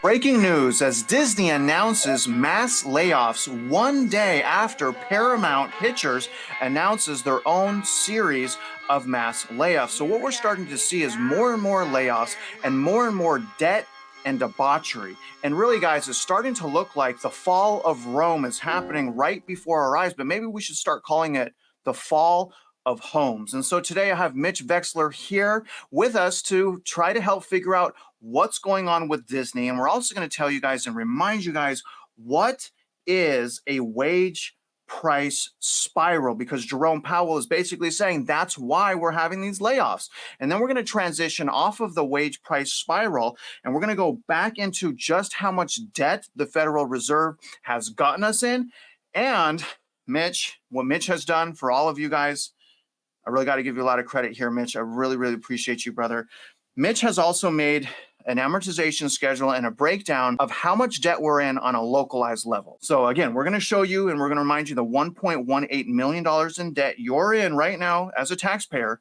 Breaking news as Disney announces mass layoffs one day after Paramount Pictures announces their own series of mass layoffs. So, what we're starting to see is more and more layoffs and more debt and debauchery. And really, guys, it's starting to look like the fall of Rome is happening right before our eyes, but maybe we should start calling it the fall of homes. And so today I have Mitch Vexler here with us to try to help figure out what's going on with Disney. And we're also going to tell you guys and remind you guys what is a wage price spiral, because Jerome Powell is basically saying that's why we're having these layoffs. And then we're going to transition off of the wage price spiral and we're going to go back into just how much debt the Federal Reserve has gotten us in. And Mitch, what Mitch has done for all of you guys, I really got to give you a lot of credit here, Mitch. I really appreciate you, brother. Mitch has also made an amortization schedule and a breakdown of how much debt we're in on a localized level. So again, we're going to show you and we're going to remind you the $1.18 million in debt you're in right now as a taxpayer.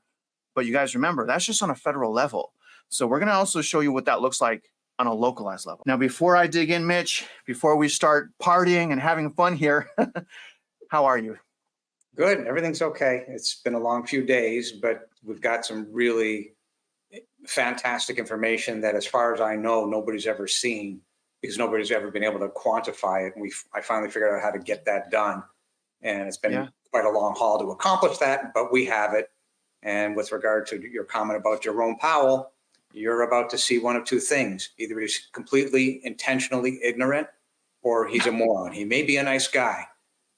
But you guys remember, that's just on a federal level. So we're going to also show you what that looks like on a localized level. Now, before I dig in, Mitch, before we start partying and having fun here, how are you? Good. Everything's okay. It's been a long few days, but we've got some really fantastic information that, as far as I know, nobody's ever seen, because nobody's ever been able to quantify it. And I finally figured out how to get that done. And it's been quite a long haul to accomplish that, but we have it. And with regard to your comment about Jerome Powell, you're about to see one of two things. Either he's completely intentionally ignorant or he's a moron. He may be a nice guy,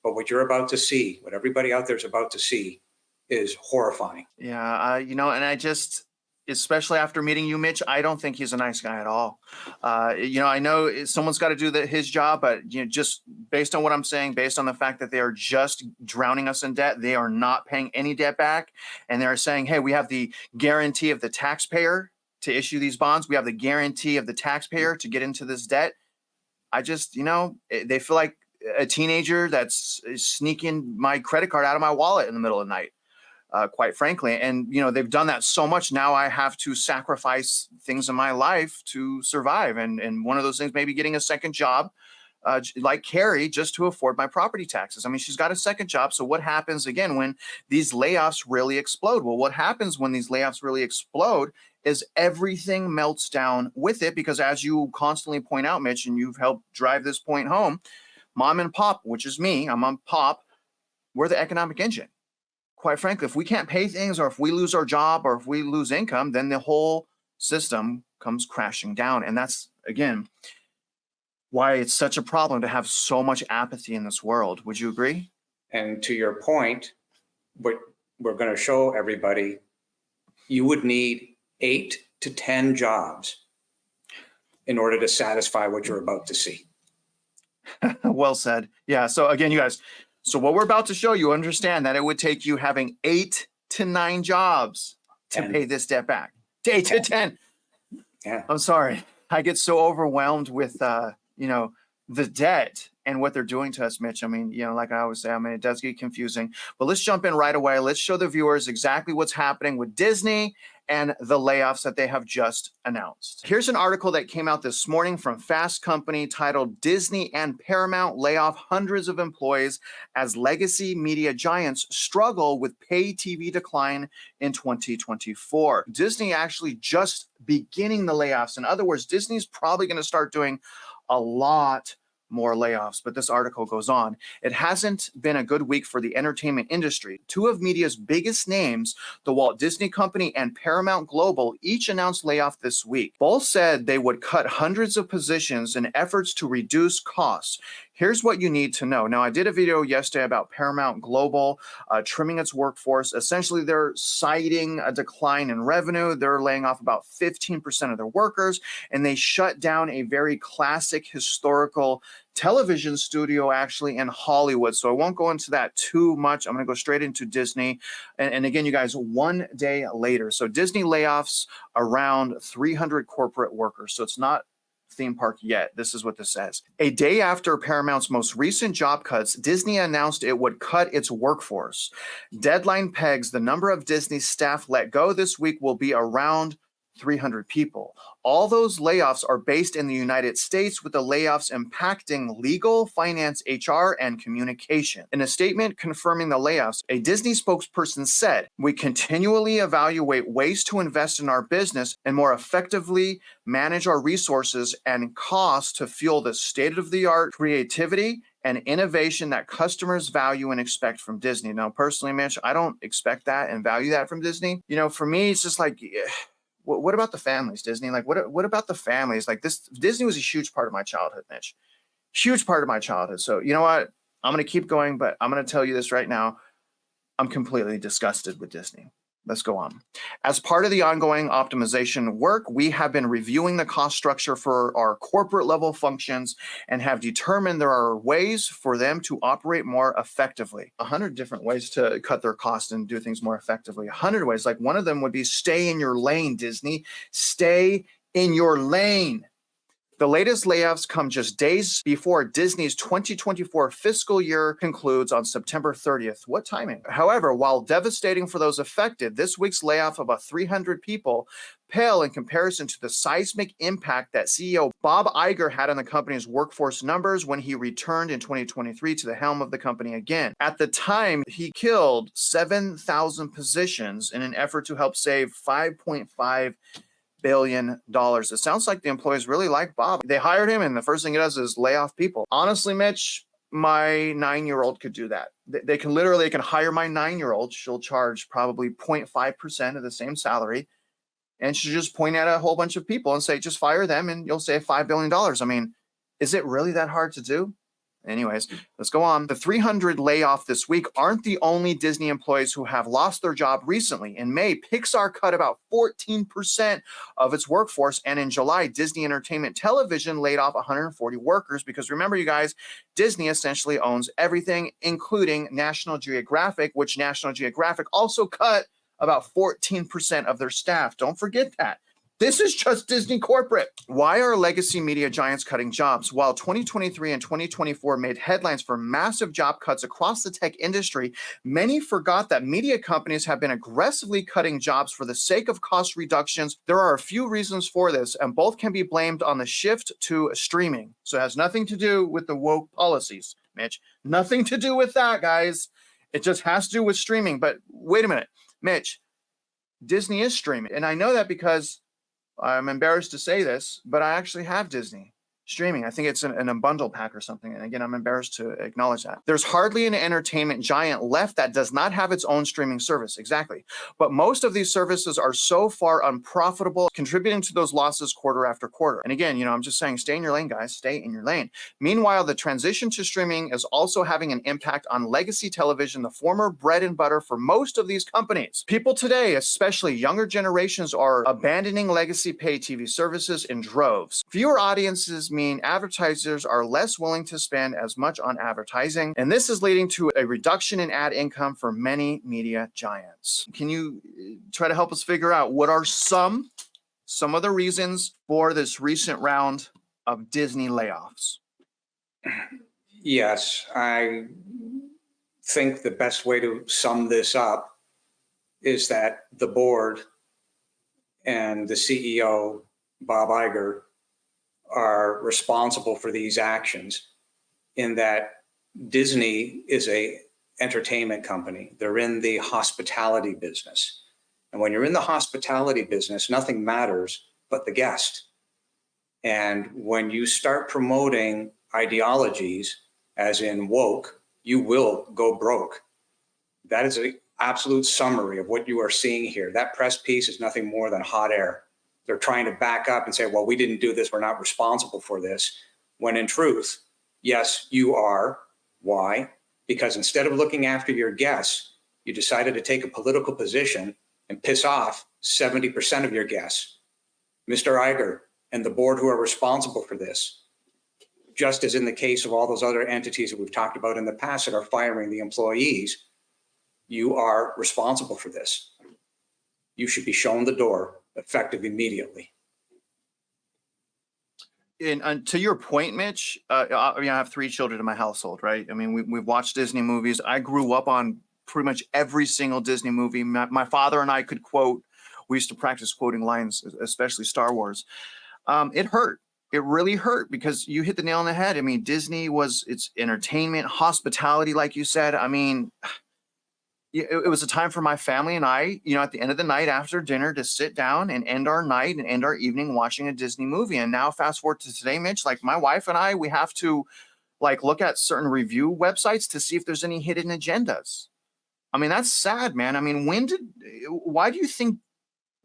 but what you're about to see, what everybody out there is about to see, is horrifying. Yeah, and I just, especially after meeting you, Mitch, I don't think he's a nice guy at all. I know someone's got to do his job, but just based on what I'm saying, based on the fact that they are just drowning us in debt, they are not paying any debt back, and they're saying, hey, we have the guarantee of the taxpayer to issue these bonds. We have the guarantee of the taxpayer to get into this debt. I just, they feel like a teenager that's sneaking my credit card out of my wallet in the middle of the night, quite frankly. And, they've done that so much. Now I have to sacrifice things in my life to survive. And one of those things, maybe getting a second job, like Carrie, just to afford my property taxes. I mean, she's got a second job. So what happens again when these layoffs really explode? Well, what happens when these layoffs really explode is everything melts down with it, because as you constantly point out, Mitch, and you've helped drive this point home, mom and pop, which is me, I'm on pop, we're the economic engine. Quite frankly, if we can't pay things, or if we lose our job, or if we lose income, then the whole system comes crashing down. And that's, again, why it's such a problem to have so much apathy in this world. Would you agree? And to your point, what we're going to show everybody, you would need 8 to 10 jobs in order to satisfy what you're about to see. Well said. Yeah. So again, you guys, so what we're about to show you, understand that it would take you having 8 to 9 jobs to pay this debt back. 8 to 10. Yeah. I'm sorry. I get so overwhelmed with, the debt and what they're doing to us, Mitch. I mean, like I always say, it does get confusing, but let's jump in right away. Let's show the viewers exactly what's happening with Disney and the layoffs that they have just announced. Here's an article that came out this morning from Fast Company titled "Disney and Paramount Lay Off Hundreds of Employees as Legacy Media Giants Struggle with Pay TV Decline in 2024. Disney actually just beginning the layoffs. In other words, Disney's probably going to start doing a lot more layoffs, but this article goes on. It hasn't been a good week for the entertainment industry. Two of media's biggest names, the Walt Disney Company and Paramount Global, each announced layoff this week. Both said they would cut hundreds of positions in efforts to reduce costs. Here's what you need to know. Now, I did a video yesterday about Paramount Global trimming its workforce. Essentially, they're citing a decline in revenue. They're laying off about 15% of their workers, and they shut down a very classic historical television studio actually in Hollywood. So I won't go into that too much. I'm going to go straight into Disney. And again, you guys, one day later. So Disney layoffs around 300 corporate workers. So it's not theme park yet. This is what this says. A day after Paramount's most recent job cuts, Disney announced it would cut its workforce. Deadline pegs the number of Disney staff let go this week will be around 300 people. All those layoffs are based in the United States, with the layoffs impacting legal, finance, HR, and communication. In a statement confirming the layoffs, a Disney spokesperson said, "We continually evaluate ways to invest in our business and more effectively manage our resources and costs to fuel the state-of-the-art creativity and innovation that customers value and expect from Disney." Now, personally, Mitch, I don't expect that and value that from Disney. For me, it's just like, what about the families, Disney? Like, what about the families? Like, Disney was a huge part of my childhood, Mitch. Huge part of my childhood. So you know what? I'm going to keep going, but I'm going to tell you this right now. I'm completely disgusted with Disney. Let's go on. As part of the ongoing optimization work, we have been reviewing the cost structure for our corporate level functions and have determined there are ways for them to operate more effectively. 100 different ways to cut their costs and do things more effectively. 100 ways. Like, one of them would be stay in your lane, Disney. Stay in your lane. The latest layoffs come just days before Disney's 2024 fiscal year concludes on September 30th. What timing? However, while devastating for those affected, this week's layoff of about 300 people pale in comparison to the seismic impact that CEO Bob Iger had on the company's workforce numbers when he returned in 2023 to the helm of the company again. At the time, he killed 7,000 positions in an effort to help save $5.5 billion. It sounds like the employees really like Bob. They hired him, and the first thing he does is lay off people. Honestly, Mitch, my 9-year-old could do that. They can hire my 9-year-old. She'll charge probably 0.5% of the same salary, and she'll just point at a whole bunch of people and say, just fire them, and you'll save $5 billion. I mean, is it really that hard to do? Anyways, let's go on. The 300 layoff this week aren't the only Disney employees who have lost their job recently. In May, Pixar cut about 14% of its workforce. And in July, Disney Entertainment Television laid off 140 workers because, remember, you guys, Disney essentially owns everything, including National Geographic, which National Geographic also cut about 14% of their staff. Don't forget that. This is just Disney corporate. Why are legacy media giants cutting jobs? While 2023 and 2024 made headlines for massive job cuts across the tech industry, many forgot that media companies have been aggressively cutting jobs for the sake of cost reductions. There are a few reasons for this, and both can be blamed on the shift to streaming. So it has nothing to do with the woke policies, Mitch. Nothing to do with that, guys. It just has to do with streaming. But wait a minute, Mitch, Disney is streaming. And I know that because I'm embarrassed to say this, but I actually have Disney streaming. I think it's in a bundle pack or something. And again, I'm embarrassed to acknowledge that. There's hardly an entertainment giant left that does not have its own streaming service. Exactly. But most of these services are so far unprofitable, contributing to those losses quarter after quarter. And again, I'm just saying, stay in your lane, guys. Stay in your lane. Meanwhile, the transition to streaming is also having an impact on legacy television, the former bread and butter for most of these companies. People today, especially younger generations, are abandoning legacy pay TV services in droves. Fewer audiences mean advertisers are less willing to spend as much on advertising, and this is leading to a reduction in ad income for many media giants. Can you try to help us figure out what are some of the reasons for this recent round of Disney layoffs? Yes, I think the best way to sum this up is that the board and the CEO, Bob Iger, are responsible for these actions, in that Disney is a entertainment company. They're in the hospitality business. And when you're in the hospitality business, nothing matters but the guest. And when you start promoting ideologies, as in woke, you will go broke. That is an absolute summary of what you are seeing here. That press piece is nothing more than hot air. They're trying to back up and say, well, we didn't do this. We're not responsible for this. When in truth, yes, you are. Why? Because instead of looking after your guests, you decided to take a political position and piss off 70% of your guests. Mr. Iger and the board who are responsible for this, just as in the case of all those other entities that we've talked about in the past that are firing the employees, you are responsible for this. You should be shown the door, effective immediately. And to your point, Mitch, I have 3 children in my household, right? I mean, we've watched Disney movies. I grew up on pretty much every single Disney movie. My father and I could quote we used to practice quoting lines, especially Star Wars. It hurt. It really hurt because you hit the nail on the head. I mean, Disney was its entertainment, hospitality, like you said. I mean, it was a time for my family and I, at the end of the night after dinner to sit down and end our night and end our evening watching a Disney movie. And now fast forward to today, Mitch, like my wife and I, we have to like look at certain review websites to see if there's any hidden agendas. I mean, that's sad, man. I mean, why do you think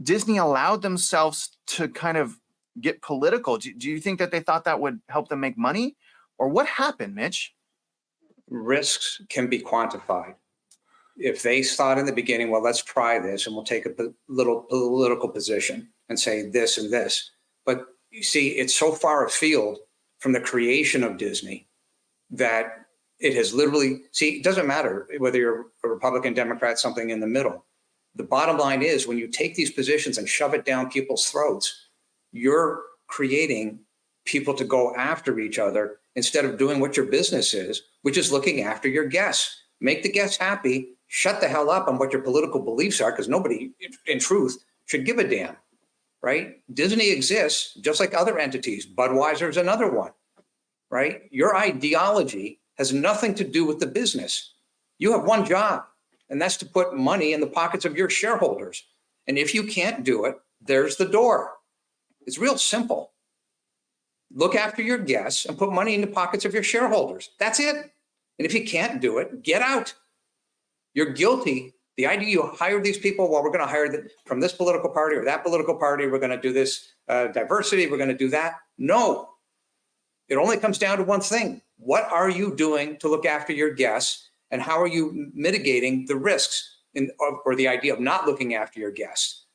Disney allowed themselves to kind of get political? Do you think that they thought that would help them make money? Or what happened, Mitch? Risks can be quantified. If they thought in the beginning, well, let's try this and we'll take a little political position and say this and this. But you see, it's so far afield from the creation of Disney that it has literally, it doesn't matter whether you're a Republican, Democrat, something in the middle. The bottom line is when you take these positions and shove it down people's throats, you're creating people to go after each other instead of doing what your business is, which is looking after your guests. Make the guests happy, shut the hell up on what your political beliefs are, because nobody, in truth, should give a damn, right? Disney exists just like other entities. Budweiser is another one, right? Your ideology has nothing to do with the business. You have one job, and that's to put money in the pockets of your shareholders. And if you can't do it, there's the door. It's real simple. Look after your guests and put money in the pockets of your shareholders. That's it. And if you can't do it, get out. You're guilty. The idea you hire these people, well, we're going to hire from this political party or that political party, we're going to do this diversity, we're going to do that. No, it only comes down to one thing. What are you doing to look after your guests, and how are you mitigating the risks or the idea of not looking after your guests?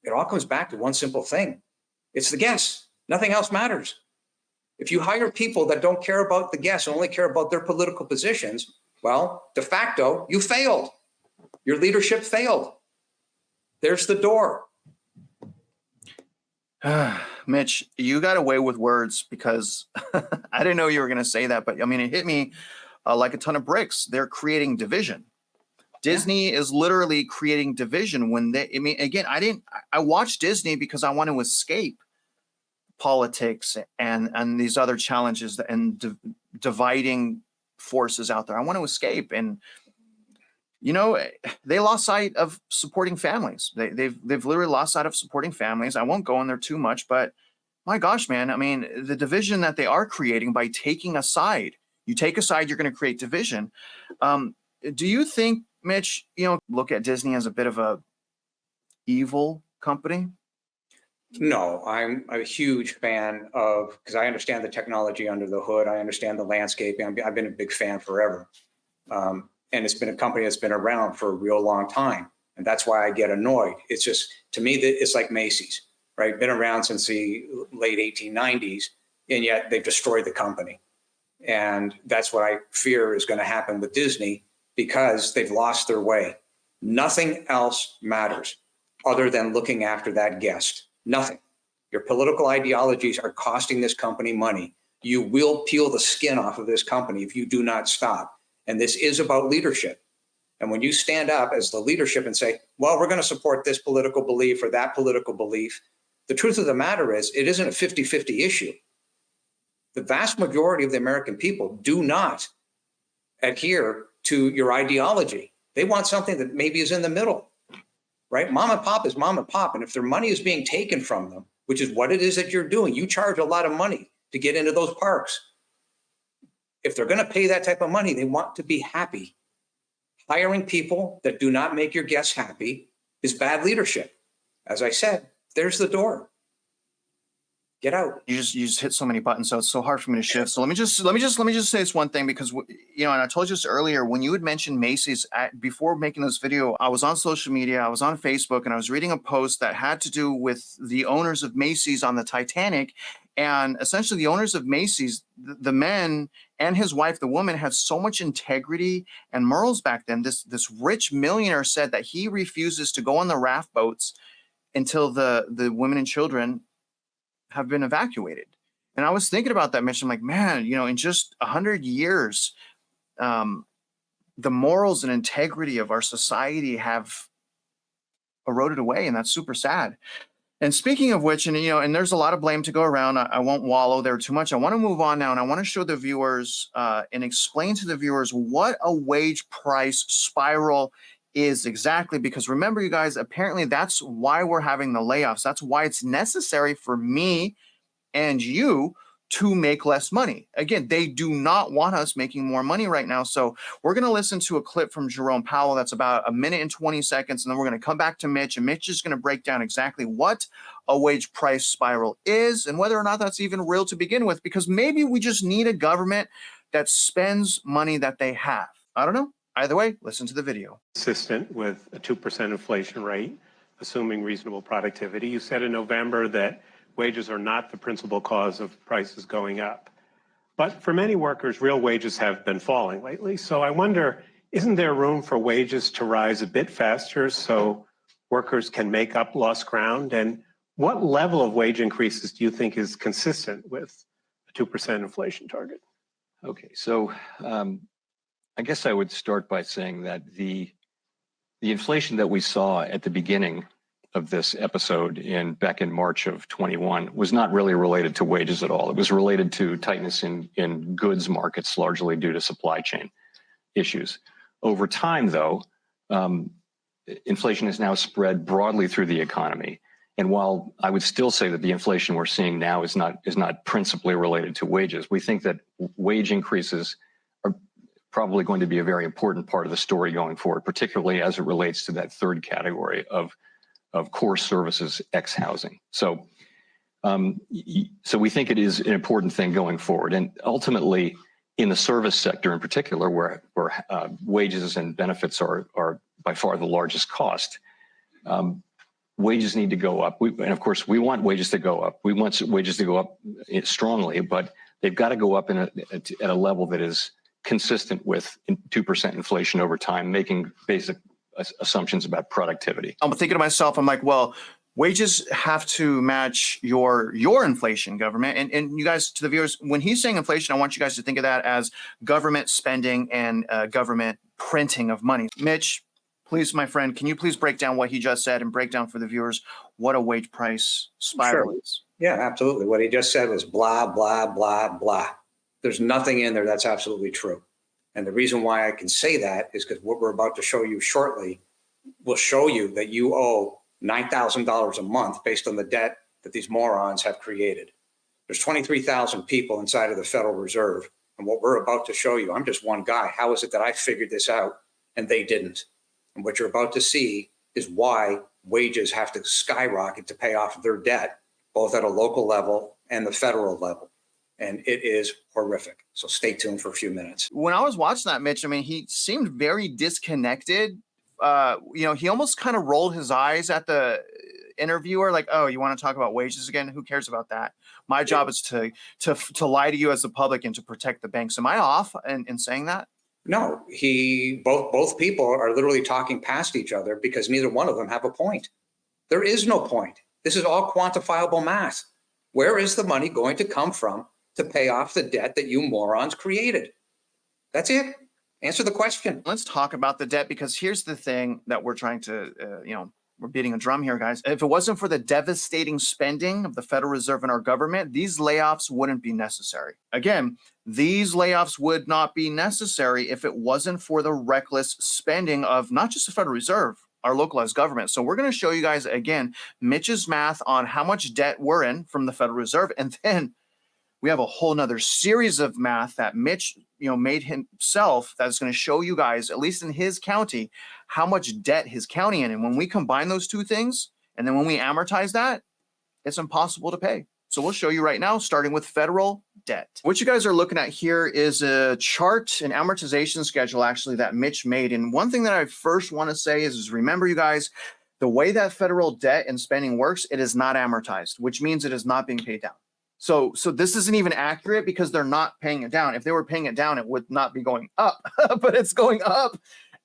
It all comes back to one simple thing. It's the guests. Nothing else matters. If you hire people that don't care about the guests and only care about their political positions, well, de facto, you failed. Your leadership failed. There's the door. Mitch, you got away with words because I didn't know you were going to say that, but I mean, it hit me like a ton of bricks. They're creating division. Disney is literally creating division again, I watched Disney because I want to escape politics and these other challenges and dividing forces out there. I want to escape. And, they lost sight of supporting families. They've literally lost sight of supporting families. I won't go in there too much, but my gosh, man, I mean, the division that they are creating by taking a side, you take a side, you're going to create division. Do you think, Mitch, look at Disney as a bit of a evil company? No, I'm a huge fan of, because I understand the technology under the hood. I understand the landscape. I've been a big fan forever. And it's been a company that's been around for a real long time. And that's why I get annoyed. It's just, to me, it's like Macy's, right? Been around since the late 1890s, and yet they've destroyed the company. And that's what I fear is going to happen with Disney, because they've lost their way. Nothing else matters other than looking after that guest. Nothing. Your political ideologies are costing this company money. You will peel the skin off of this company if you do not stop. And this is about leadership. And when you stand up as the leadership and say, well, we're going to support this political belief or that political belief, the truth of the matter is it isn't a 50-50 issue. The vast majority of the American people do not adhere to your ideology. They want something that maybe is in the middle, right? Mom and pop is mom and pop. And if their money is being taken from them, which is what it is that you're doing, you charge a lot of money to get into those parks. If they're going to pay that type of money, they want to be happy. Hiring people that do not make your guests happy is bad leadership. As I said, there's the door. Get out. You just hit so many buttons, so it's so hard for me to shift. So let me just say this one thing, because and I told you this earlier, when you had mentioned Macy's before making this video, I was on social media, I was on Facebook, and I was reading a post that had to do with the owners of Macy's on the Titanic. And essentially the owners of Macy's, the men and his wife, the woman, had so much integrity and morals back then. This rich millionaire said that he refuses to go on the raft boats until the women and children have been evacuated. And I was thinking about that, Mitch. I'm like, man, in just 100 years, the morals and integrity of our society have eroded away, and that's super sad. And speaking of which, and and there's a lot of blame to go around. I won't wallow there too much. I want to move on now, and I want to show the viewers and explain to the viewers what a wage price spiral is exactly. Because remember, you guys, apparently that's why we're having the layoffs. That's why it's necessary for me and you to make less money. Again, they do not want us making more money right now. So we're going to listen to a clip from Jerome Powell that's about 1:20, and then we're going to come back to Mitch, and Mitch is going to break down exactly what a wage price spiral is and whether or not that's even real to begin with, because maybe we just need a government that spends money that they have. I don't know. Either way, listen to the video. Consistent with a 2% inflation rate, assuming reasonable productivity. You said in November that wages are not the principal cause of prices going up. But for many workers, real wages have been falling lately. So I wonder, isn't there room for wages to rise a bit faster so workers can make up lost ground? And what level of wage increases do you think is consistent with a 2% inflation target? Okay, so I guess I would start by saying that the inflation that we saw at the beginning of this episode back in March of 21 was not really related to wages at all. It was related to tightness in goods markets, largely due to supply chain issues. Over time, though, inflation has now spread broadly through the economy. And while I would still say that the inflation we're seeing now is not principally related to wages, we think that wage increases are probably going to be a very important part of the story going forward, particularly as it relates to that third category of core services ex housing. So we think it is an important thing going forward. And ultimately, in the service sector in particular, where wages and benefits are by far the largest cost, wages need to go up. And of course, we want wages to go up. We want wages to go up strongly, but they've got to go up at a level that is consistent with 2% inflation over time, making basic assumptions about productivity. I'm thinking to myself, I'm like, well, wages have to match your inflation, government. And you guys, to the viewers, when he's saying inflation, I want you guys to think of that as government spending and government printing of money. Mitch, please, my friend, can you please break down what he just said and break down for the viewers what a wage price spiral is? Yeah, absolutely. What he just said was blah, blah, blah, blah. There's nothing in there that's absolutely true. And the reason why I can say that is because what we're about to show you shortly will show you that you owe $9,000 a month based on the debt that these morons have created. There's 23,000 people inside of the Federal Reserve. And what we're about to show you, I'm just one guy. How is it that I figured this out and they didn't? And what you're about to see is why wages have to skyrocket to pay off their debt, both at a local level and the federal level. And it is horrific. So stay tuned for a few minutes. When I was watching that, Mitch, I mean, he seemed very disconnected. He almost kind of rolled his eyes at the interviewer, like, oh, you want to talk about wages again? Who cares about that? My job is to lie to you as the public and to protect the banks. Am I off in saying that? No, both people are literally talking past each other because neither one of them have a point. There is no point. This is all quantifiable math. Where is the money going to come from to pay off the debt that you morons created? That's it. Answer the question. Let's talk about the debt, because here's the thing that we're trying to, we're beating a drum here, guys. If it wasn't for the devastating spending of the Federal Reserve and our government, these layoffs wouldn't be necessary. Again, these layoffs would not be necessary if it wasn't for the reckless spending of not just the Federal Reserve, our localized government. So we're going to show you guys, again, Mitch's math on how much debt we're in from the Federal Reserve. And then we have a whole nother series of math that Mitch, made himself, that's going to show you guys, at least in his county, how much debt his county in. And when we combine those two things, and then when we amortize that, it's impossible to pay. So we'll show you right now, starting with federal debt. What you guys are looking at here is a chart, an amortization schedule, actually, that Mitch made. And one thing that I first want to say is remember, you guys, the way that federal debt and spending works, it is not amortized, which means it is not being paid down. So this isn't even accurate because they're not paying it down. If they were paying it down, it would not be going up, but it's going up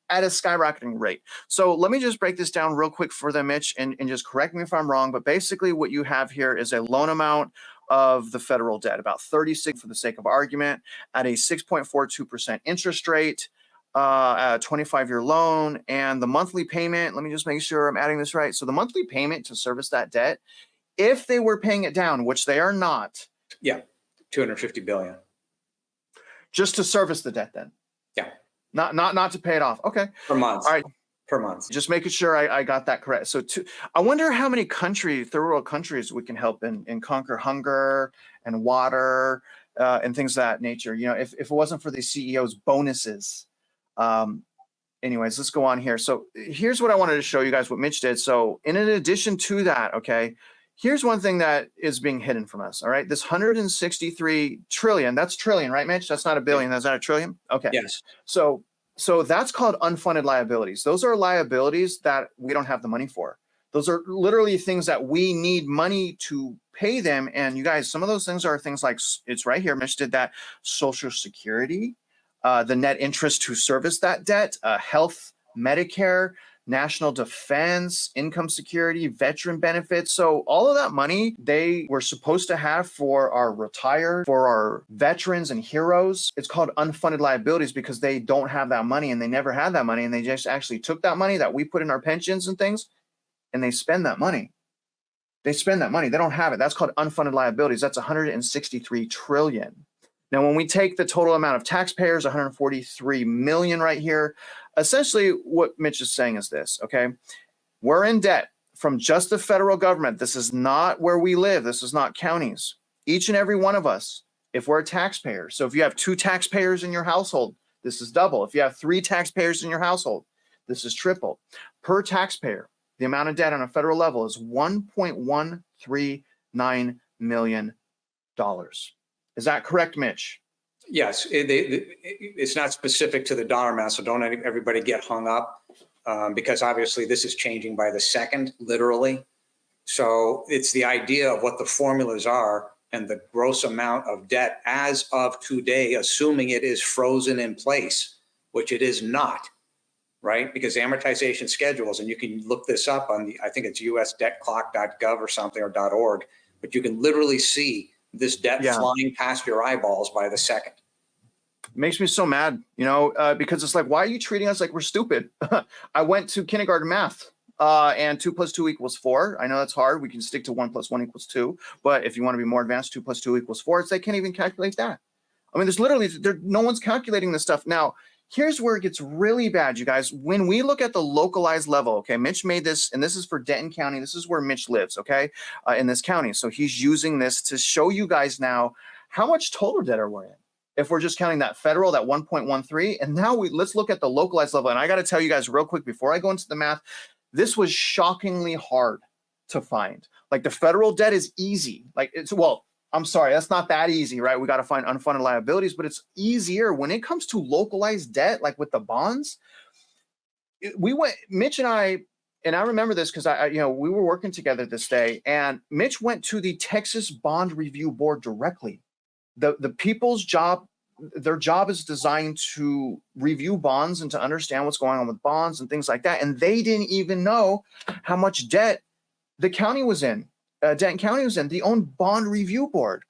at a skyrocketing rate. So let me just break this down real quick for them, Mitch, and just correct me if I'm wrong. But basically what you have here is a loan amount of the federal debt, about 36 for the sake of argument, at a 6.42% interest rate. a 25-year loan, and the monthly payment, let me just make sure I'm adding this right. So the monthly payment to service that debt, if they were paying it down, which they are not. Yeah, 250 billion. Just to service the debt then? Yeah. Not to pay it off. Okay. Per month. All right. Per month. Just making sure I got that correct. So I wonder how many third world countries we can help in conquer hunger and water and things of that nature. You know, if it wasn't for the CEO's bonuses. Anyways, let's go on here. So here's what I wanted to show you guys what Mitch did. So in addition to that, okay, here's one thing that is being hidden from us. All right, this 163 trillion, that's trillion, right, Mitch? That's not a billion, that's not a trillion? Okay. Yes. So that's called unfunded liabilities. Those are liabilities that we don't have the money for. Those are literally things that we need money to pay them. And you guys, some of those things are things like, it's right here, Mitch did that, Social Security, the net interest to service that debt, health, Medicare, national defense, income security, veteran benefits. So all of that money they were supposed to have for our retired, for our veterans and heroes. It's called unfunded liabilities because they don't have that money and they never had that money. And they just actually took that money that we put in our pensions and things and they spend that money. They spend that money. They don't have it. That's called unfunded liabilities. That's 163 trillion. Now, when we take the total amount of taxpayers, 143 million right here, essentially what Mitch is saying is this, okay? We're in debt from just the federal government. This is not where we live. This is not counties. Each and every one of us, if we're a taxpayer. So if you have 2 taxpayers in your household, this is double. If you have 3 taxpayers in your household, this is triple. Per taxpayer, the amount of debt on a federal level is $1.139 million. Is that correct, Mitch? Yes, it's not specific to the dollar amount, so don't everybody get hung up because obviously this is changing by the second, literally. So it's the idea of what the formulas are and the gross amount of debt as of today, assuming it is frozen in place, which it is not, right? Because amortization schedules, and you can look this up on the, I think it's usdebtclock.gov or something or .org, but you can literally see this debt flying past your eyeballs by the second. It makes me so mad, you know, because it's like, why are you treating us like we're stupid? I went to kindergarten math and 2 + 2 = 4. I know that's hard. We can stick to 1 + 1 = 2. But if you want to be more advanced, 2 + 2 = 4. They can't even calculate that. I mean, there's literally, no one's calculating this stuff. Now, here's where it gets really bad, you guys. When we look at the localized level, okay, Mitch made this, and this is for Denton County. This is where Mitch lives, okay, in this county. So he's using this to show you guys now how much total debt are we in. If we're just counting that federal, that 1.13, and now let's look at the localized level. And I got to tell you guys real quick before I go into the math, this was shockingly hard to find. Like the federal debt is easy. Like it's, well, I'm sorry, that's not that easy, right? We got to find unfunded liabilities, but it's easier when it comes to localized debt, like with the bonds. Mitch and I remember this because we were working together this day, and Mitch went to the Texas Bond Review Board directly. The people's job, their job is designed to review bonds and to understand what's going on with bonds and things like that. And they didn't even know how much debt the county was in. Denton County was in the own bond review board.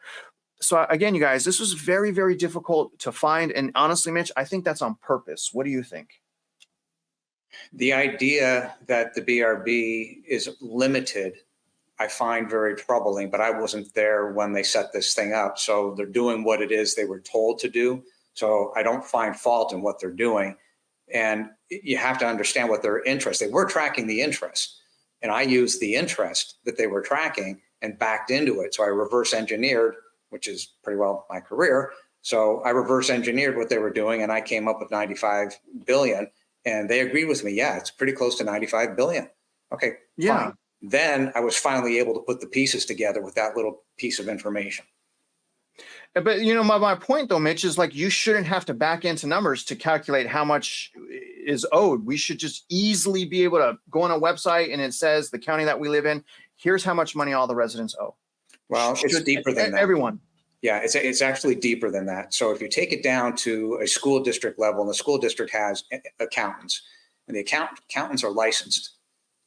So again, you guys, this was very, very difficult to find. And honestly, Mitch, I think that's on purpose. What do you think? The idea that the BRB is limited, I find very troubling, but I wasn't there when they set this thing up. So they're doing what it is they were told to do. So I don't find fault in what they're doing. And you have to understand what their interest. They were tracking the interest. And I used the interest that they were tracking and backed into it. So I reverse engineered, which is pretty well my career. So I reverse engineered what they were doing and I came up with 95 billion and they agreed with me. Yeah, it's pretty close to 95 billion. Okay, yeah. Fine. Then I was finally able to put the pieces together with that little piece of information. But my point though, Mitch, is like you shouldn't have to back into numbers to calculate how much is owed. We should just easily be able to go on a website and it says the county that we live in, here's how much money all the residents owe. Well, it's deeper than that. Everyone. Yeah, it's actually deeper than that. So if you take it down to a school district level, and the school district has accountants, and the accountants are licensed.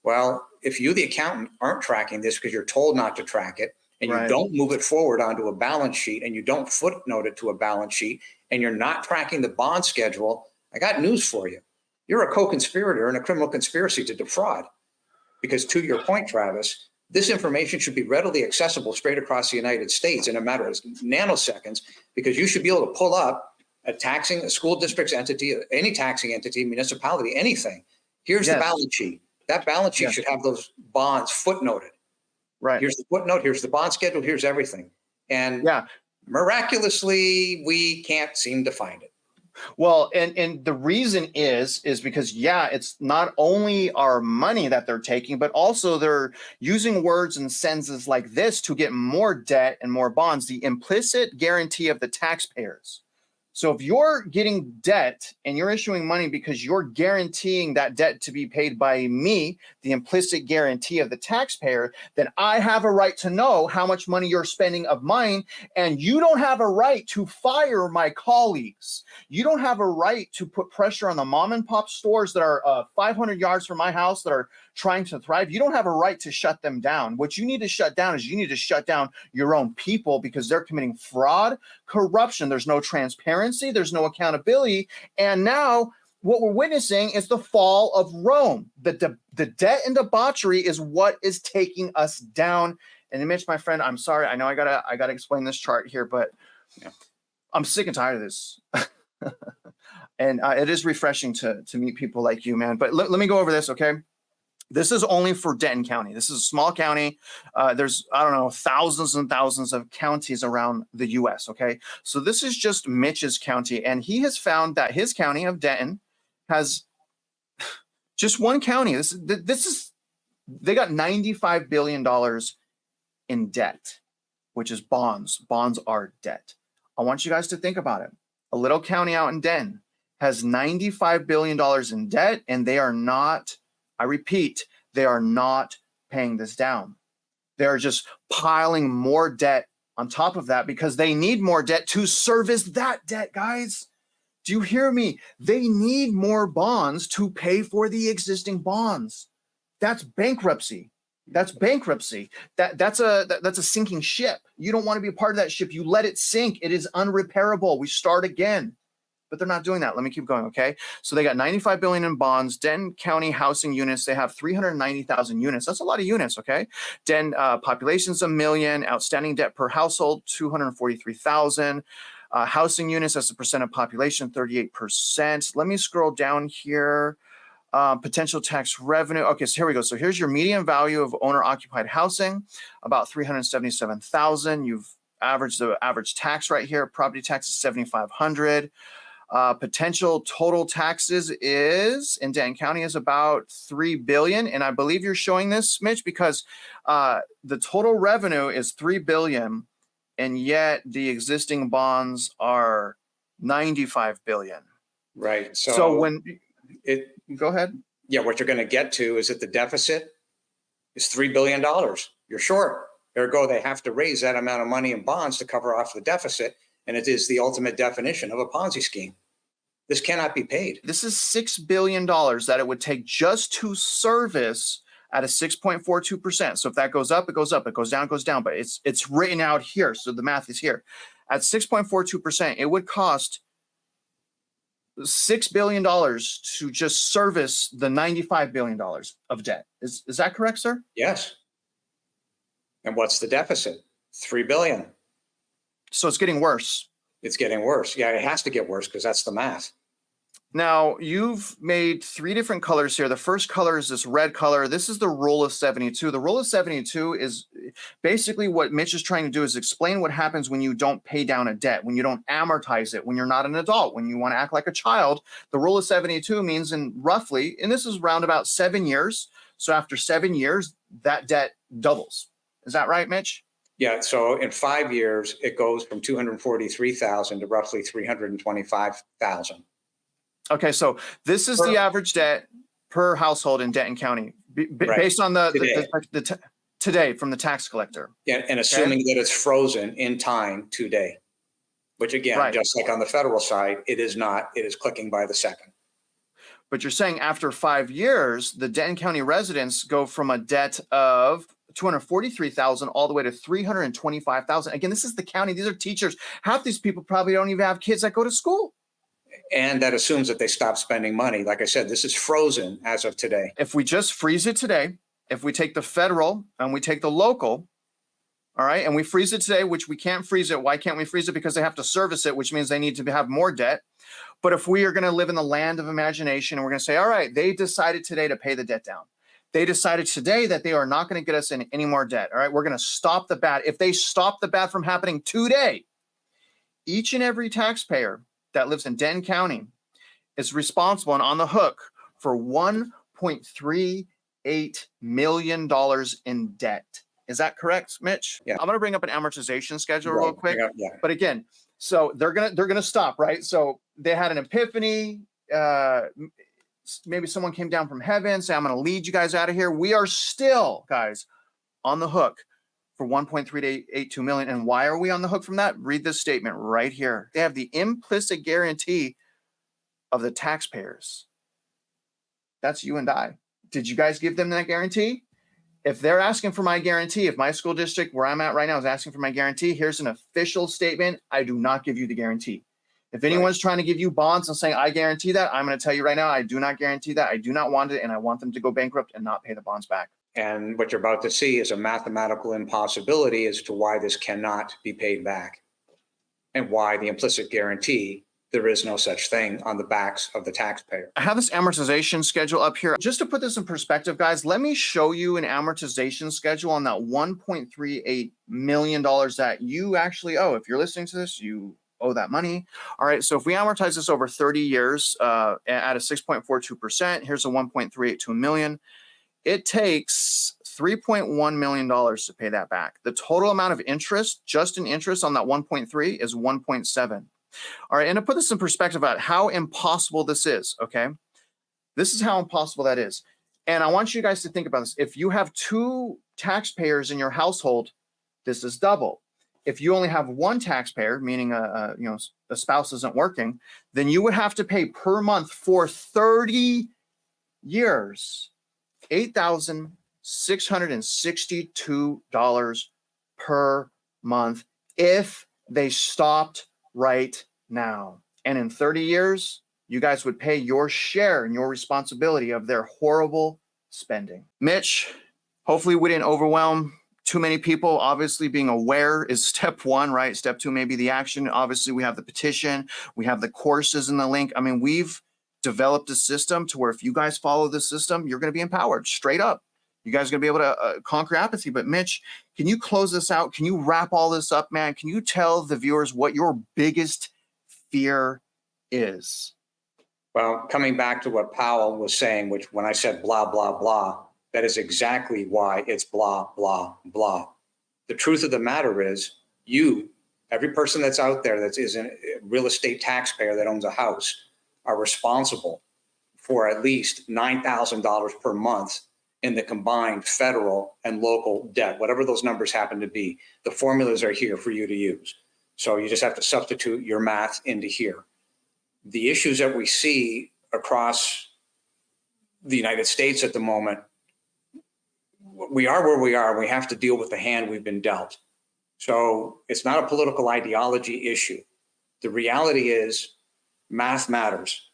Well, if you, the accountant, aren't tracking this because you're told not to track it, and you don't move it forward onto a balance sheet, and you don't footnote it to a balance sheet, and you're not tracking the bond schedule, I got news for you. You're a co-conspirator in a criminal conspiracy to defraud. Because to your point, Travis, this information should be readily accessible straight across the United States in a matter of nanoseconds, because you should be able to pull up a school district's entity, any taxing entity, municipality, anything. Here's the balance sheet. That balance sheet should have those bonds footnoted. Right. Here's the footnote. Here's the bond schedule. Here's everything. And miraculously, we can't seem to find it. Well, and the reason is because, it's not only our money that they're taking, but also they're using words and sentences like this to get more debt and more bonds, the implicit guarantee of the taxpayers. So if you're getting debt and you're issuing money because you're guaranteeing that debt to be paid by me, the implicit guarantee of the taxpayer, then I have a right to know how much money you're spending of mine. And you don't have a right to fire my colleagues. You don't have a right to put pressure on the mom and pop stores that are 500 yards from my house that are trying to thrive. You don't have a right to shut them down. What you need to shut down is you need to shut down your own people, because they're committing fraud, corruption. There's no transparency. There's no accountability. And now what we're witnessing is the fall of Rome. The debt and debauchery is what is taking us down. And Mitch, my friend, I'm sorry. I know I gotta explain this chart here, but I'm sick and tired of this. And it is refreshing to meet people like you, man. But let me go over this, okay? This is only for Denton County. This is a small county. There's, I don't know, thousands and thousands of counties around the US, okay? So this is just Mitch's county, and he has found that his county of Denton has just one county. They got $95 billion in debt, which is bonds. Bonds are debt. I want you guys to think about it. A little county out in Denton has $95 billion in debt, and they are not, I repeat, they are not paying this down. They're just piling more debt on top of that because they need more debt to service that debt, guys. Do you hear me? They need more bonds to pay for the existing bonds. That's bankruptcy. That's bankruptcy. That's a sinking ship. You don't want to be a part of that ship. You let it sink. It is unrepairable. We start again. But they're not doing that. Let me keep going, okay? So they got $95 billion in bonds. Denton County housing units, they have 390,000 units. That's a lot of units, okay? Denton population's 1 million. Outstanding debt per household, 243,000. Housing units as a percent of population, 38%. Let me scroll down here. Potential tax revenue. Okay, so here we go. So here's your median value of owner-occupied housing, about 377,000. You've averaged the average tax right here. Property tax is 7,500. Potential total taxes is in Denton County is about $3 billion. And I believe you're showing this, Mitch, because the total revenue is $3 billion, and yet the existing bonds are $95 billion. Right. So when go ahead. Yeah, what you're going to get to is that the deficit is $3 billion. You're short. Ergo, they have to raise that amount of money in bonds to cover off the deficit. And it is the ultimate definition of a Ponzi scheme. This cannot be paid. This is $6 billion that it would take just to service at a 6.42%. So if that goes up, it goes up. It goes down, it goes down. But it's written out here. So the math is here. At 6.42%, it would cost $6 billion to just service the $95 billion of debt. Is that correct, sir? Yes. And what's the deficit? $3 billion. So it's getting worse. It's getting worse. Yeah, it has to get worse because that's the math. Now, you've made 3 different colors here. The first color is this red color. This is the rule of 72. The rule of 72 is basically what Mitch is trying to do is explain what happens when you don't pay down a debt, when you don't amortize it, when you're not an adult, when you want to act like a child. The rule of 72 means roughly, and this is around about 7 years. So after 7 years, that debt doubles. Is that right, Mitch? Yeah. So in 5 years, it goes from 243,000 to roughly 325,000. Okay, so this is the average debt per household in Denton County, based on today from the tax collector. Yeah, and assuming that it's frozen in time today, which again, just like on the federal side, it is not. It is clicking by the second. But you're saying after 5 years, the Denton County residents go from a debt of 243,000 all the way to 325,000. Again, this is the county. These are teachers. Half these people probably don't even have kids that go to school. And that assumes that they stop spending money. Like I said, this is frozen as of today. If we just freeze it today, if we take the federal and we take the local, all right, and we freeze it today, which we can't freeze it. Why can't we freeze it? Because they have to service it, which means they need to have more debt. But if we are going to live in the land of imagination and we're going to say, all right, they decided today to pay the debt down. They decided today that they are not going to get us in any more debt. All right, we're going to stop the bad. If they stop the bad from happening today, each and every taxpayer that lives in Denton County is responsible and on the hook for $1.38 million in debt. Is that correct, Mitch? Yeah. I'm going to bring up an amortization schedule real quick. Yeah. But again, so they're gonna stop, right? So they had an epiphany. Maybe someone came down from heaven, say, I'm going to lead you guys out of here. We are still, guys, on the hook for $1.382 million. And why are we on the hook from that? Read this statement right here. They have the implicit guarantee of the taxpayers. That's you and I. Did you guys give them that guarantee? If they're asking for my guarantee, if my school district where I'm at right now is asking for my guarantee, here's an official statement. I do not give you the guarantee. If anyone's trying to give you bonds and saying, I guarantee that, I'm going to tell you right now, I do not guarantee that. I do not want it, and I want them to go bankrupt and not pay the bonds back. And what you're about to see is a mathematical impossibility as to why this cannot be paid back and why the implicit guarantee, there is no such thing on the backs of the taxpayer. I have this amortization schedule up here. Just to put this in perspective, guys, let me show you an amortization schedule on that $1.38 million that you actually owe. If you're listening to this, you owe that money. All right, so if we amortize this over 30 years at a 6.42%, here's a $1.382 million. It takes $3.1 million to pay that back. The total amount of interest, just in interest on that 1.3 is 1.7. All right, and to put this in perspective about how impossible this is, okay? This is how impossible that is. And I want you guys to think about this. If you have two taxpayers in your household, this is double. If you only have one taxpayer, meaning a spouse isn't working, then you would have to pay per month for 30 years, $8,662 per month if they stopped right now. And in 30 years, you guys would pay your share and your responsibility of their horrible spending. Mitch, hopefully we didn't overwhelm too many people. Obviously, being aware is step one, right? Step two may be the action. Obviously, we have the petition, we have the courses in the link. I mean, we've developed a system to where if you guys follow the system, you're going to be empowered straight up. You guys are going to be able to conquer apathy. But Mitch, can you close this out? Can you wrap all this up, man? Can you tell the viewers what your biggest fear is? Well, coming back to what Powell was saying, which when I said blah, blah, blah, that is exactly why it's blah, blah, blah. The truth of the matter is you, every person that's out there that is a real estate taxpayer that owns a house, are responsible for at least $9,000 per month in the combined federal and local debt, whatever those numbers happen to be. The formulas are here for you to use. So you just have to substitute your math into here. The issues that we see across the United States at the moment, we are where we are. We have to deal with the hand we've been dealt. So it's not a political ideology issue. The reality is math matters.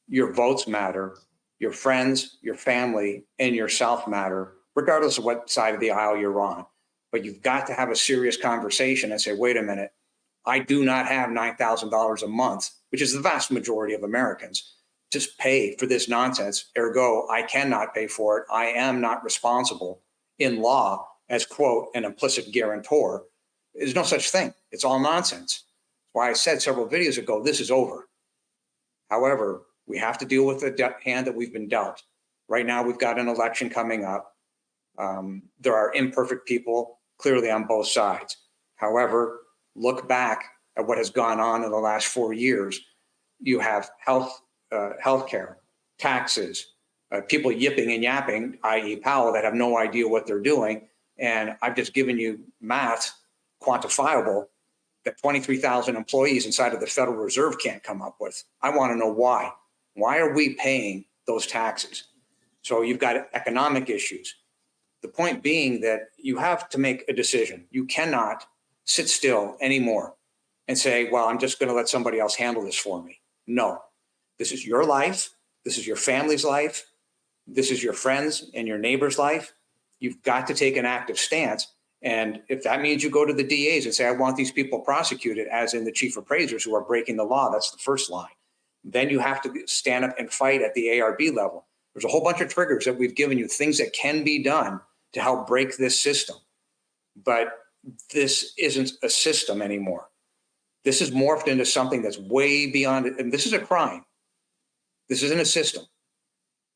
Your votes matter. Your friends, your family, and yourself matter, regardless of what side of the aisle you're on. But you've got to have a serious conversation and say, wait a minute, I do not have $9,000 a month, which is the vast majority of Americans, to pay for this nonsense. Ergo, I cannot pay for it. I am not responsible in law as, quote, an implicit guarantor. There's no such thing. It's all nonsense. That's why I said several videos ago, this is over. However, we have to deal with the hand that we've been dealt. Right now, we've got an election coming up. There are imperfect people clearly on both sides. However, look back at what has gone on in the last 4 years. You have healthcare, taxes, people yipping and yapping, i.e. Powell, that have no idea what they're doing. And I've just given you math, quantifiable, that 23,000 employees inside of the Federal Reserve can't come up with. I want to know why. Why are we paying those taxes? So you've got economic issues. The point being that you have to make a decision. You cannot sit still anymore and say, well, I'm just going to let somebody else handle this for me. No, this is your life. This is your family's life. This is your friends and your neighbor's life. You've got to take an active stance. And if that means you go to the DAs and say, I want these people prosecuted, as in the chief appraisers who are breaking the law, that's the first line. Then you have to stand up and fight at the ARB level. There's a whole bunch of triggers that we've given you, things that can be done to help break this system. But this isn't a system anymore. This is morphed into something that's way beyond it. And this is a crime. This isn't a system.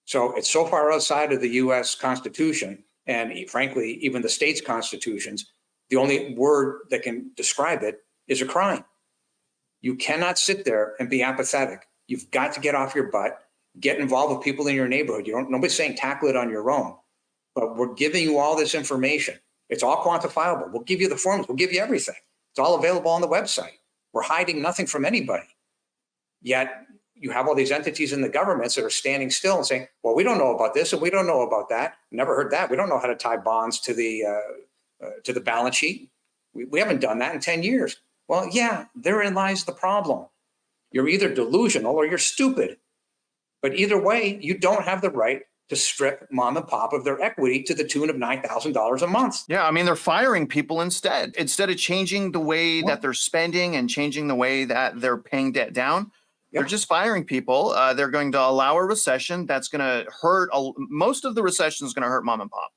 So it's so far outside of the US Constitution, and frankly, even the state's constitutions, the only word that can describe it is a crime. You cannot sit there and be apathetic. You've got to get off your butt, get involved with people in your neighborhood. Nobody's saying tackle it on your own, but we're giving you all this information. It's all quantifiable. We'll give you the forms. We'll give you everything. It's all available on the website. We're hiding nothing from anybody. Yet you have all these entities in the governments that are standing still and saying, well, we don't know about this and we don't know about that. Never heard that. We don't know how to tie bonds to the balance sheet. We haven't done that in 10 years. Well, yeah, therein lies the problem. You're either delusional or you're stupid. But either way, you don't have the right to strip mom and pop of their equity to the tune of $9,000 a month. Yeah, I mean, they're firing people instead of changing the way that they're spending and changing the way that they're paying debt down. They're just firing people. They're going to allow a recession that's going to hurt. Most of the recession is going to hurt mom and pop.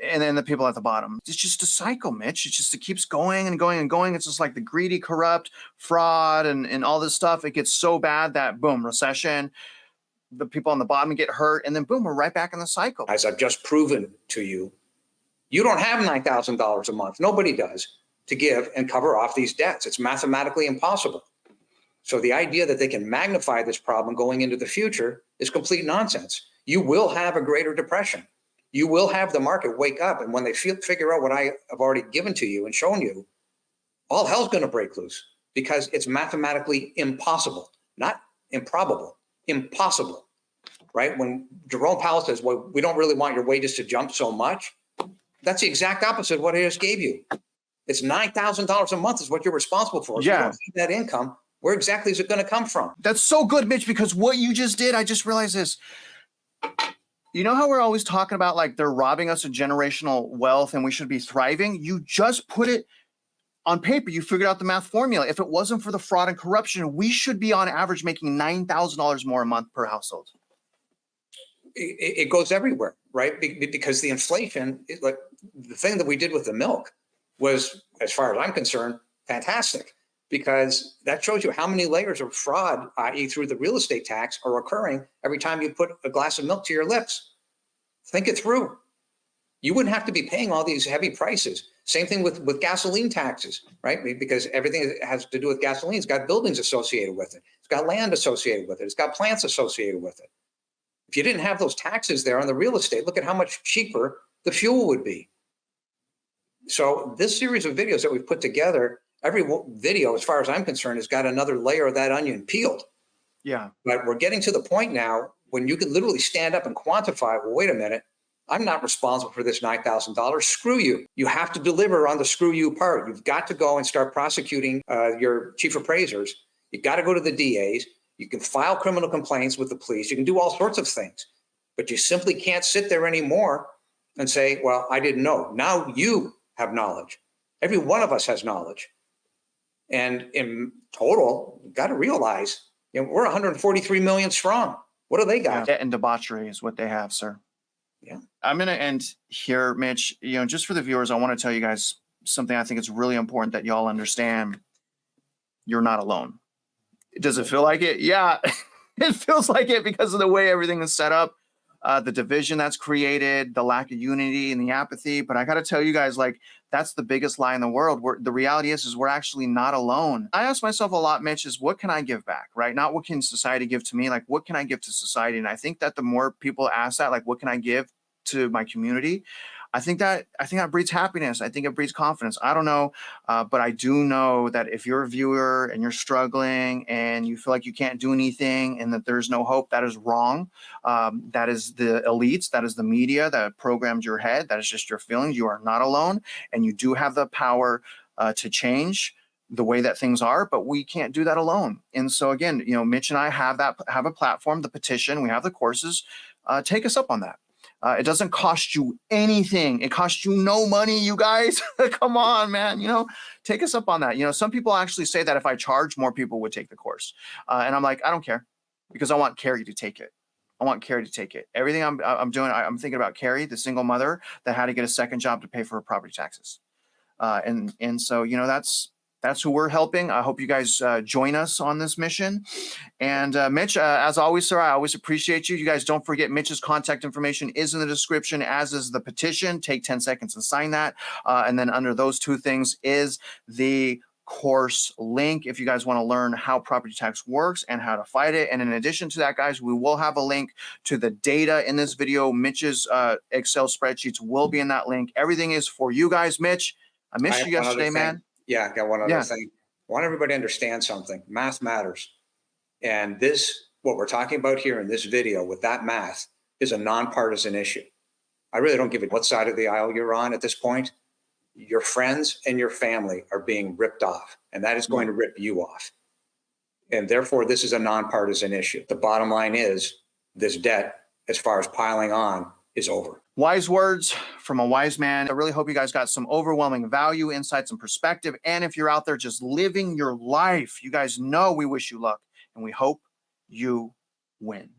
And then the people at the bottom. It's just a cycle, Mitch. It keeps going and going and going. It's just like the greedy, corrupt, fraud, and all this stuff. It gets so bad that boom, recession. The people on the bottom get hurt, and then boom, we're right back in the cycle. As I've just proven to you, you don't have $9,000 a month. Nobody does to give and cover off these debts. It's mathematically impossible. So the idea that they can magnify this problem going into the future is complete nonsense. You will have a greater depression. You will have the market wake up. And when they figure out what I have already given to you and shown you, all hell's going to break loose because it's mathematically impossible, not improbable, impossible, right? When Jerome Powell says, well, we don't really want your wages to jump so much, that's the exact opposite of what I just gave you. It's $9,000 a month is what you're responsible for. If you don't see that income, where exactly is it going to come from? That's so good, Mitch, because what you just did, I just realized this. You know how we're always talking about like they're robbing us of generational wealth and we should be thriving? You just put it on paper. You figured out the math formula. If it wasn't for the fraud and corruption, we should be on average making $9,000 more a month per household. It goes everywhere, right? Because the inflation, like the thing that we did with the milk was, as far as I'm concerned, fantastic. Because that shows you how many layers of fraud, i.e. through the real estate tax, are occurring every time you put a glass of milk to your lips. Think it through. You wouldn't have to be paying all these heavy prices. Same thing with gasoline taxes, right? Because everything that has to do with gasoline has got buildings associated with it. It's got land associated with it. It's got plants associated with it. If you didn't have those taxes there on the real estate, look at how much cheaper the fuel would be. So this series of videos that we've put together, every video, as far as I'm concerned, has got another layer of that onion peeled. Yeah. But we're getting to the point now when you can literally stand up and quantify, well, wait a minute, I'm not responsible for this $9,000. Screw you. You have to deliver on the screw you part. You've got to go and start prosecuting your chief appraisers. You've got to go to the DAs. You can file criminal complaints with the police. You can do all sorts of things. But you simply can't sit there anymore and say, well, I didn't know. Now you have knowledge. Every one of us has knowledge. And in total, you've got to realize, we're 143 million strong. What do they got? Debt and debauchery is what they have, sir. Yeah. I'm going to end here, Mitch. Just for the viewers, I want to tell you guys something I think it's really important that y'all understand. You're not alone. Does it feel like it? Yeah, it feels like it because of the way everything is set up. The division that's created, the lack of unity and the apathy. But I got to tell you guys, like, that's the biggest lie in the world. The reality is we're actually not alone. I ask myself a lot, Mitch, is what can I give back, right? Not what can society give to me, like what can I give to society? And I think that the more people ask that, like, what can I give to my community? I think that breeds happiness. I think it breeds confidence. I don't know, but I do know that if you're a viewer and you're struggling and you feel like you can't do anything and that there's no hope, that is wrong. That is the elites, that is the media that programmed your head. That is just your feelings. You are not alone, and you do have the power to change. the way that things are, but we can't do that alone. And so again, you know, Mitch and I have a platform, the petition, we have the courses. Take us up on that. It doesn't cost you anything. It costs you no money, you guys. Come on, man. You know, take us up on that. You know, some people actually say that if I charge, more people would take the course. And I'm like, I don't care, because I want Carrie to take it. I want Carrie to take it. Everything I'm doing, I'm thinking about Carrie, the single mother that had to get a second job to pay for her property taxes. And so, you know, that's who we're helping. I hope you guys join us on this mission. And Mitch, as always, sir, I always appreciate you. You guys don't forget Mitch's contact information is in the description, as is the petition. Take 10 seconds and sign that. And then under those two things is the course link if you guys want to learn how property tax works and how to fight it. And in addition to that, guys, we will have a link to the data in this video. Mitch's Excel spreadsheets will be in that link. Everything is for you guys. Mitch, I missed you yesterday, man. Yeah, I got one other thing. I want everybody to understand something. Math matters. And this, what we're talking about here in this video with that math, is a nonpartisan issue. I really don't give a what side of the aisle you're on at this point. Your friends and your family are being ripped off, and that is going to rip you off. And therefore, this is a nonpartisan issue. The bottom line is this debt, as far as piling on, is over. Wise words from a wise man. I really hope you guys got some overwhelming value, insights, and perspective. And if you're out there just living your life, you guys know we wish you luck and we hope you win.